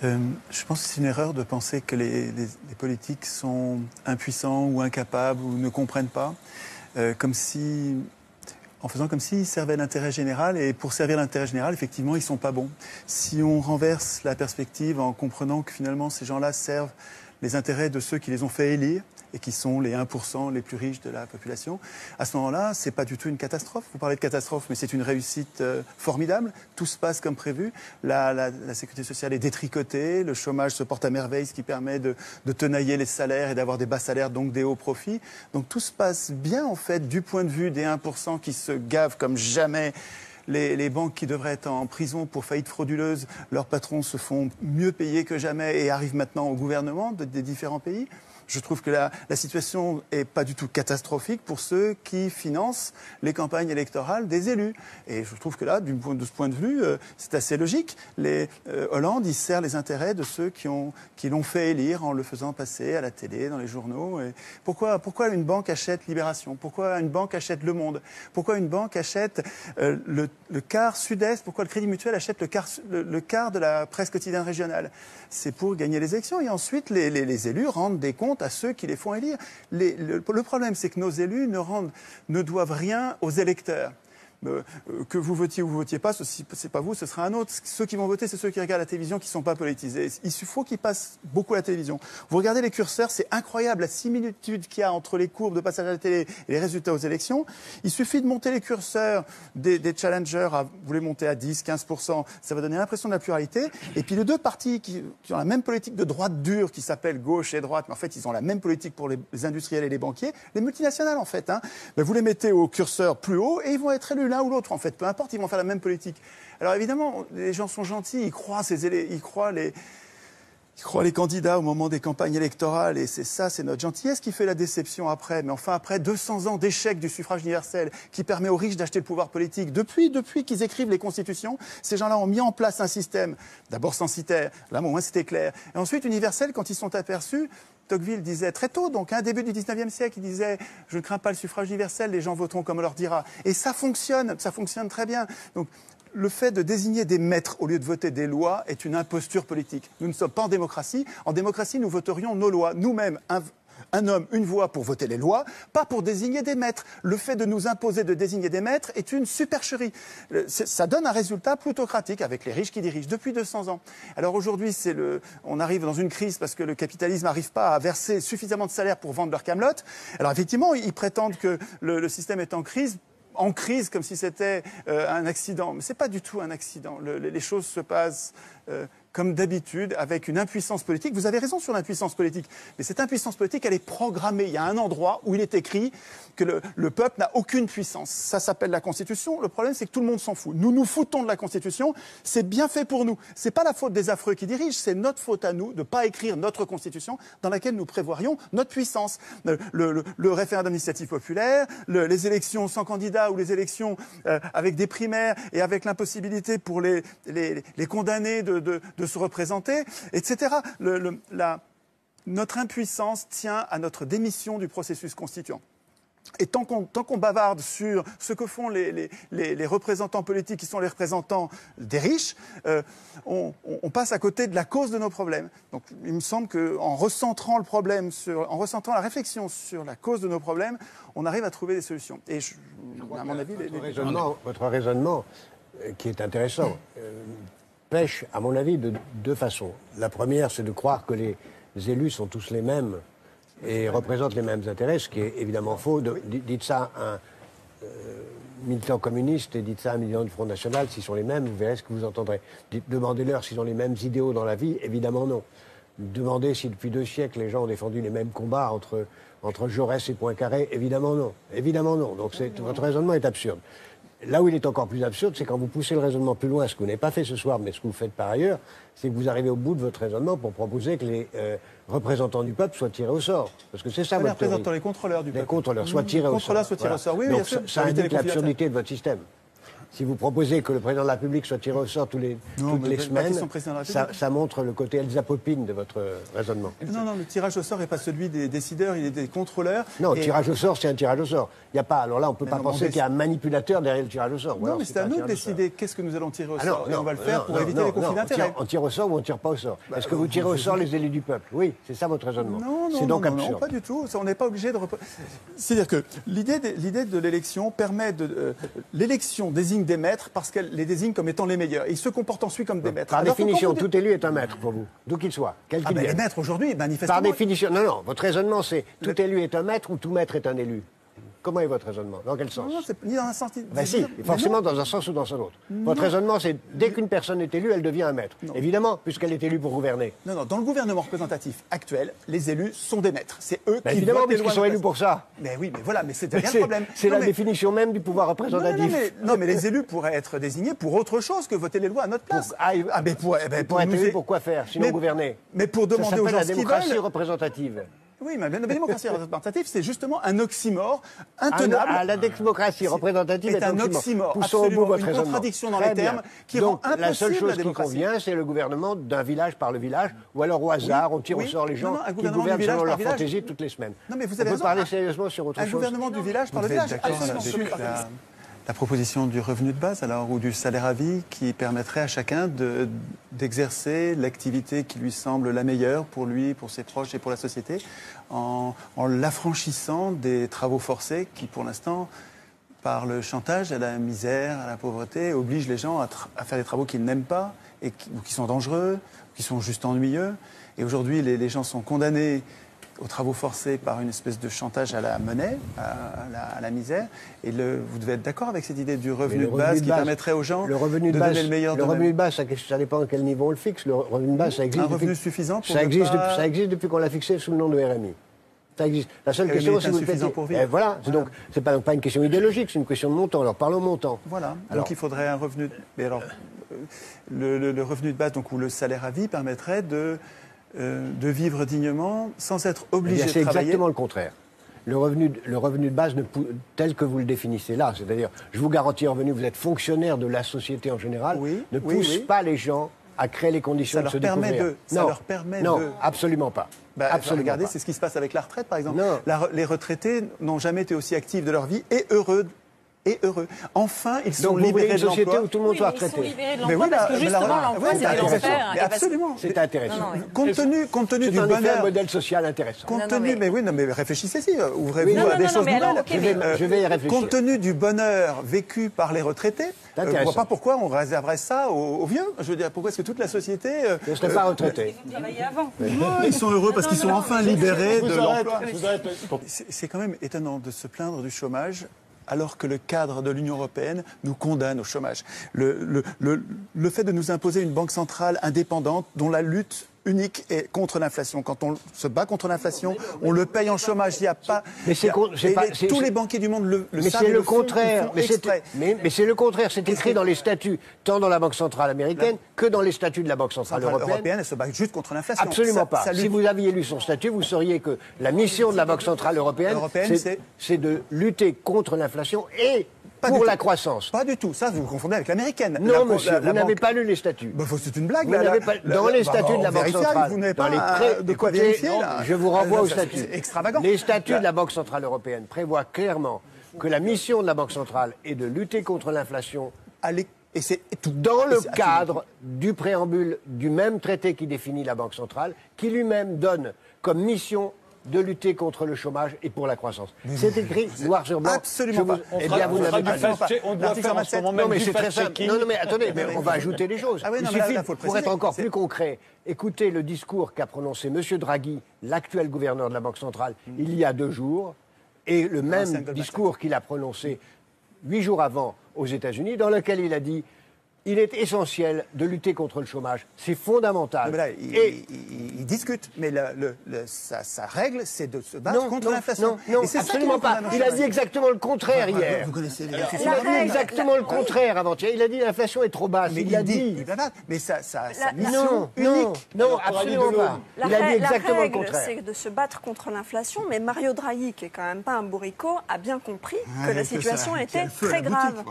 Je pense que c'est une erreur de penser que les politiques sont impuissants ou incapables ou ne comprennent pas, comme si, en faisant comme s'ils servaient l'intérêt général. Et pour servir l'intérêt général, effectivement, ils ne sont pas bons. Si on renverse la perspective en comprenant que finalement ces gens-là servent les intérêts de ceux qui les ont fait élire, et qui sont les 1% les plus riches de la population, à ce moment-là, ce n'est pas du tout une catastrophe. Vous parlez de catastrophe, mais c'est une réussite formidable. Tout se passe comme prévu. La sécurité sociale est détricotée, le chômage se porte à merveille, ce qui permet de tenailler les salaires et d'avoir des bas salaires, donc des hauts profits. Donc tout se passe bien, en fait, du point de vue des 1% qui se gavent comme jamais. Les banques qui devraient être en prison pour faillite frauduleuse, leurs patrons se font mieux payer que jamais et arrivent maintenant au gouvernement des différents pays. Je trouve que la situation n'est pas du tout catastrophique pour ceux qui financent les campagnes électorales des élus. Et je trouve que là, de ce point de vue, c'est assez logique. Hollande, il sert les intérêts de ceux qui l'ont fait élire en le faisant passer à la télé, dans les journaux. Et pourquoi une banque achète Libération? Pourquoi une banque achète Le Monde? Pourquoi une banque achète le quart Sud-Est? Pourquoi le Crédit Mutuel achète le quart de la presse quotidienne régionale? C'est pour gagner les élections. Et ensuite, les élus rendent des comptes à ceux qui les font élire. Le problème, c'est que nos élus ne doivent rien aux électeurs. Que vous votiez ou vous votiez pas, c'est pas vous, ce sera un autre. Ceux qui vont voter, c'est ceux qui regardent la télévision, qui ne sont pas politisés. Il faut qu'ils passent beaucoup à la télévision. Vous regardez les curseurs, c'est incroyable la similitude qu'il y a entre les courbes de passage à la télé et les résultats aux élections. Il suffit de monter les curseurs des challengers, vous les montez à 10, 15%, ça va donner l'impression de la pluralité. Et puis les deux partis qui ont la même politique de droite dure, qui s'appelle gauche et droite, mais en fait ils ont la même politique pour les industriels et les banquiers, les multinationales en fait. Mais vous les mettez au curseur plus haut et ils vont être élus l'un ou l'autre, en fait, peu importe, ils vont faire la même politique. Alors évidemment, les gens sont gentils, ils croient les candidats au moment des campagnes électorales, et c'est notre gentillesse qui fait la déception après. Mais enfin, après 200 ans d'échec du suffrage universel, qui permet aux riches d'acheter le pouvoir politique, depuis qu'ils écrivent les constitutions, ces gens-là ont mis en place un système, d'abord censitaire, là au moins c'était clair, et ensuite universel quand ils sont aperçus. Tocqueville disait très tôt, donc début du 19e siècle, il disait « Je ne crains pas le suffrage universel, les gens voteront comme on leur dira ». Et ça fonctionne très bien. Donc, le fait de désigner des maîtres au lieu de voter des lois est une imposture politique. Nous ne sommes pas en démocratie. En démocratie, nous voterions nos lois. Nous-mêmes, un homme, une voix pour voter les lois, pas pour désigner des maîtres. Le fait de nous imposer de désigner des maîtres est une supercherie. Ça donne un résultat plutocratique avec les riches qui dirigent depuis 200 ans. Alors aujourd'hui, on arrive dans une crise parce que le capitalisme n'arrive pas à verser suffisamment de salaire pour vendre leur camelote. Alors effectivement, ils prétendent que le système est en crise comme si c'était un accident. Mais ce n'est pas du tout un accident. Les choses se passent comme d'habitude, avec une impuissance politique. Vous avez raison sur l'impuissance politique, mais cette impuissance politique, elle est programmée. Il y a un endroit où il est écrit que le peuple n'a aucune puissance. Ça s'appelle la Constitution. Le problème, c'est que tout le monde s'en fout. Nous nous foutons de la Constitution. C'est bien fait pour nous. Ce n'est pas la faute des affreux qui dirigent, c'est notre faute à nous de ne pas écrire notre Constitution dans laquelle nous prévoirions notre puissance. Le référendum d'initiative populaire, les élections sans candidat ou les élections avec des primaires et avec l'impossibilité pour les condamnés de se représenter, etc. Notre impuissance tient à notre démission du processus constituant. Et tant qu'on bavarde sur ce que font les représentants politiques qui sont les représentants des riches, on passe à côté de la cause de nos problèmes. Donc il me semble qu'en recentrant en recentrant la réflexion sur la cause de nos problèmes, on arrive à trouver des solutions. Et à mon avis, votre raisonnement, qui est intéressant, pêche, à mon avis, de deux façons. La première, c'est de croire que les élus sont tous les mêmes et représentent les mêmes intérêts, ce qui est évidemment faux. Dites ça à un militant communiste et dites ça à un militant du Front National, s'ils sont les mêmes, vous verrez ce que vous entendrez. Demandez-leur s'ils ont les mêmes idéaux dans la vie, évidemment non. Demandez si depuis 2 siècles les gens ont défendu les mêmes combats entre Jaurès et Poincaré, évidemment non. Évidemment non. Donc votre raisonnement est absurde. Là où il est encore plus absurde, c'est quand vous poussez le raisonnement plus loin, ce que vous n'avez pas fait ce soir, mais ce que vous faites par ailleurs, c'est que vous arrivez au bout de votre raisonnement pour proposer que les représentants du peuple soient tirés au sort. Parce que c'est ça votre théorie. Les contrôleurs du peuple. Les contrôleurs soient tirés au sort. Les contrôleurs soient tirés au sort, oui. Donc ça indique l'absurdité de votre système. Si vous proposez que le président de la République soit tiré au sort toutes les semaines, ça montre le côté Elsa Popine de votre raisonnement. Non, le tirage au sort n'est pas celui des décideurs, il est des contrôleurs. Non, le tirage au sort, c'est un tirage au sort. Il y a pas. Alors là, on ne peut pas penser qu'il y a un manipulateur derrière le tirage au sort. Non, mais c'est à nous de décider qu'est-ce que nous allons tirer au sort. Et on va le faire pour éviter les conflits d'intérêts. On tire au sort ou on ne tire pas au sort? Est-ce que vous tirez au sort les élus du peuple? Oui, c'est ça votre raisonnement. Non, pas du tout. On n'est pas obligé de... C'est-à-dire que l'idée de l'élection permet de... L'élection désigne des maîtres parce qu'elle les désigne comme étant les meilleurs. Et ils se comportent ensuite comme des maîtres. Par définition, tout élu est un maître pour vous, d'où qu'il soit, quel qu'il vienne. Les maîtres aujourd'hui, manifestement... Par définition, non, votre raisonnement c'est tout élu est un maître ou tout maître est un élu? Comment est votre raisonnement? Dans quel sens? Non, c'est ni dans un sens... Si, forcément dans un sens ou dans un autre. Votre raisonnement, c'est dès qu'une personne est élue, elle devient un maître. Non. Évidemment, puisqu'elle est élue pour gouverner. Non, dans le gouvernement représentatif actuel, les élus sont des maîtres. C'est eux qui évidemment, puisqu'ils sont élus pour ça. Mais oui, mais voilà, mais c'est rien de problème. C'est la définition même du pouvoir représentatif. Non, mais les élus pourraient être désignés pour autre chose que voter les lois à notre place. Pour être élus, pour quoi faire? Sinon gouverner. Mais pour demander aux gens ce qu'ils veulent. La démocratie représentative. Oui, mais la démocratie représentative, c'est justement un oxymore intenable. La démocratie représentative est un oxymore. Poussons au bout votre raisonnement. Une contradiction dans les termes qui rend impossible la seule chose la démocratie. qui convient, c'est le gouvernement d'un village par le village, ou alors au hasard, on tire au sort les gens qui gouvernent selon leur fantaisie toutes les semaines. Non, mais vous avez raison. On peut parler sérieusement sur autre chose. Un gouvernement du village par le village. La proposition du revenu de base, alors, ou du salaire à vie, qui permettrait à chacun d'exercer l'activité qui lui semble la meilleure pour lui, pour ses proches et pour la société, en l'affranchissant des travaux forcés qui, pour l'instant, par le chantage à la misère, à la pauvreté, obligent les gens à faire des travaux qu'ils n'aiment pas, ou qui sont dangereux, ou qui sont juste ennuyeux. Et aujourd'hui, les gens sont condamnés aux travaux forcés par une espèce de chantage à la monnaie, à la misère. Et vous devez être d'accord avec cette idée du revenu de base qui permettrait aux gens de donner le meilleur d'eux-mêmes. Le revenu de base, ça dépend à quel niveau on le fixe. Le revenu de base, ça existe. Un revenu suffisant pour ça existe depuis qu'on l'a fixé sous le nom de RMI. Ça existe. La seule question, c'est insuffisant pour vivre. Voilà. Donc, c'est pas une question idéologique, c'est une question de montant. Alors, parlons montant. Voilà. Donc, il faudrait un revenu... Mais alors, le revenu de base, donc, ou le salaire à vie, permettrait de vivre dignement sans être obligé de travailler. C'est exactement le contraire. Le revenu de base, tel que vous le définissez là, c'est-à-dire, je vous garantis un revenu, vous êtes fonctionnaire de la société en général, ne pousse pas les gens à créer les conditions de se découvrir. Ça leur permet non, absolument pas. Absolument regardez, c'est ce qui se passe avec la retraite, par exemple. Les retraités n'ont jamais été aussi actifs de leur vie et heureux. Enfin, ils sont libérés de l'emploi. Donc, vous voulez une société où tout le monde soit retraité. Ils sont libérés de l'emploi parce que justement, l'emploi, c'est l'enfer. Absolument. C'est intéressant. Compte tenu du bonheur... C'est un modèle social intéressant. Mais réfléchissez-y. Ouvrez-vous à des choses nouvelles. Je vais y réfléchir. Compte tenu du bonheur vécu par les retraités, je ne vois pas pourquoi on réserverait ça aux vieux. Je veux dire, pourquoi est-ce que toute la société... ne serait pas retraité. Ils ont travaillé avant. Ils sont heureux parce qu'ils sont enfin libérés de l'emploi. C'est quand même étonnant de se plaindre du chômage alors que le cadre de l'Union européenne nous condamne au chômage. Le fait de nous imposer une banque centrale indépendante dont la lutte unique est contre l'inflation. Quand on se bat contre l'inflation, on le paye en chômage. Il n'y a pas... tous les banquiers du monde le savent. Mais c'est le contraire. Mais c'est le contraire. C'est écrit dans les statuts, tant dans la Banque centrale américaine que dans les statuts de la Banque centrale européenne. Elle se bat juste contre l'inflation. Absolument pas. Si vous aviez lu son statut, vous sauriez que la mission de la Banque centrale européenne, c'est de lutter contre l'inflation et pour la croissance. Pas du tout. Ça, vous confondez avec l'américaine. Non, monsieur, vous n'avez pas lu les statuts. C'est une blague. Dans les statuts de la Banque centrale. Vous n'avez pas de quoi vérifier, là. Je vous renvoie aux statuts. C'est extravagant. Les statuts de la Banque centrale européenne prévoient clairement que la mission de la Banque centrale est de lutter contre l'inflation. Et c'est tout dans le cadre du préambule du même traité qui définit la Banque centrale, qui lui-même donne comme mission de lutter contre le chômage et pour la croissance. C'est écrit noir sur blanc. Absolument pas. Eh bien, vous n'avez pas lu. On doit faire en ce moment même non, mais c'est très simple. Non, mais attendez, on va ajouter des choses. Il suffit, pour être encore plus concret, écoutez le discours qu'a prononcé M. Draghi, l'actuel gouverneur de la Banque centrale, il y a 2 jours, et le même discours qu'il a prononcé 8 jours avant aux États-Unis, dans lequel il a dit il est essentiel de lutter contre le chômage. C'est fondamental. Mais là, ils discutent, mais sa règle, c'est de se battre contre l'inflation. Non, absolument pas. Il a dit exactement le contraire hier. Vous connaissez les Il a dit exactement le contraire avant-hier. Il a dit l'inflation est trop basse. Mais il a dit. Il va battre. Mais sa mission unique. Non, absolument pas. Il a dit exactement le contraire. La règle, c'est de se battre contre l'inflation, mais Mario Draghi, qui est quand même pas un bourricot, a bien compris que la situation était très grave.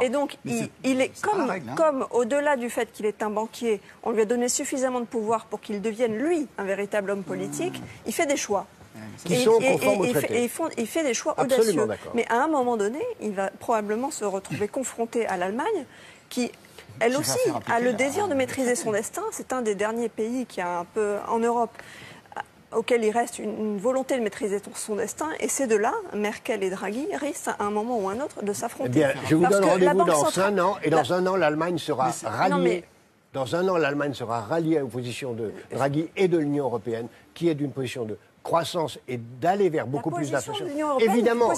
Et donc, il est comme au-delà du fait qu'il est un banquier, on lui a donné suffisamment de pouvoir pour qu'il devienne, lui, un véritable homme politique, il fait des choix. Qui sont conformes au traité. Il fait des choix Absolument audacieux. d'accord. Mais à un moment donné, il va probablement se retrouver confronté à l'Allemagne, qui, elle aussi, a le désir de maîtriser son destin. C'est un des derniers pays qui a un peu, en Europe, auquel il reste une volonté de maîtriser son destin. Et ces deux-là, Merkel et Draghi, risquent à un moment ou à un autre de s'affronter. Eh bien, je vous donne rendez-vous dans un an, et dans un an, l'Allemagne sera ralliée. Dans un an, l'Allemagne sera ralliée à une position de Draghi et de l'Union européenne, qui est d'une position de croissance et d'aller vers beaucoup plus d'inflation. Évidemment,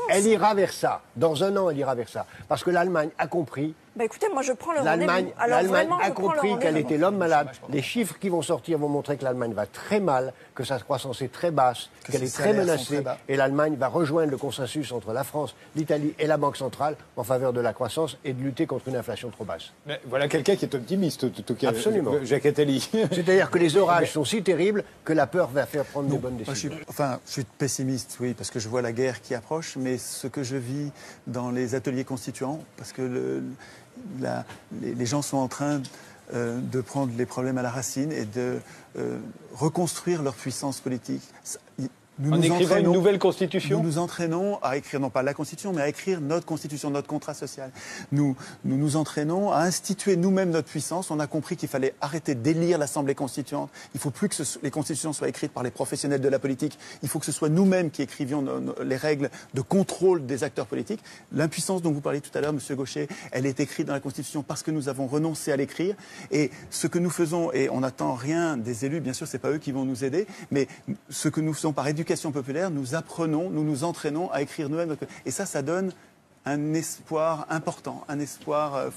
elle ira vers ça. Dans un an, elle ira vers ça. Parce que l'Allemagne a compris. Bah écoutez, moi je prends le rendez-vous. L'Allemagne a compris qu'elle était l'homme malade. Les chiffres qui vont sortir vont montrer que l'Allemagne va très mal, que sa croissance est très basse, qu'elle est très menacée. Et l'Allemagne va rejoindre le consensus entre la France, l'Italie et la Banque centrale en faveur de la croissance et de lutter contre une inflation trop basse. Mais voilà quelqu'un qui est optimiste, tout cas. Absolument. Jacques Attali. C'est-à-dire que les orages sont si terribles que la peur va faire prendre des bonnes décisions. Je suis pessimiste, oui, parce que je vois la guerre qui approche, mais ce que je vis dans les ateliers constituants, parce que les gens sont en train de prendre les problèmes à la racine et de reconstruire leur puissance politique. En écrivant une nouvelle constitution ? Nous nous entraînons à écrire, non pas la constitution, mais à écrire notre constitution, notre contrat social. Nous nous entraînons à instituer nous-mêmes notre puissance. On a compris qu'il fallait arrêter d'élire l'Assemblée constituante. Il ne faut plus que les constitutions soient écrites par les professionnels de la politique. Il faut que ce soit nous-mêmes qui écrivions les règles de contrôle des acteurs politiques. L'impuissance dont vous parliez tout à l'heure, Monsieur Gaucher, elle est écrite dans la Constitution parce que nous avons renoncé à l'écrire. Et ce que nous faisons, et on n'attend rien des élus, bien sûr, ce n'est pas eux qui vont nous aider, mais ce que nous faisons par éducation populaire, nous apprenons, nous nous entraînons à écrire nous-mêmes. Et ça donne un espoir important, un espoir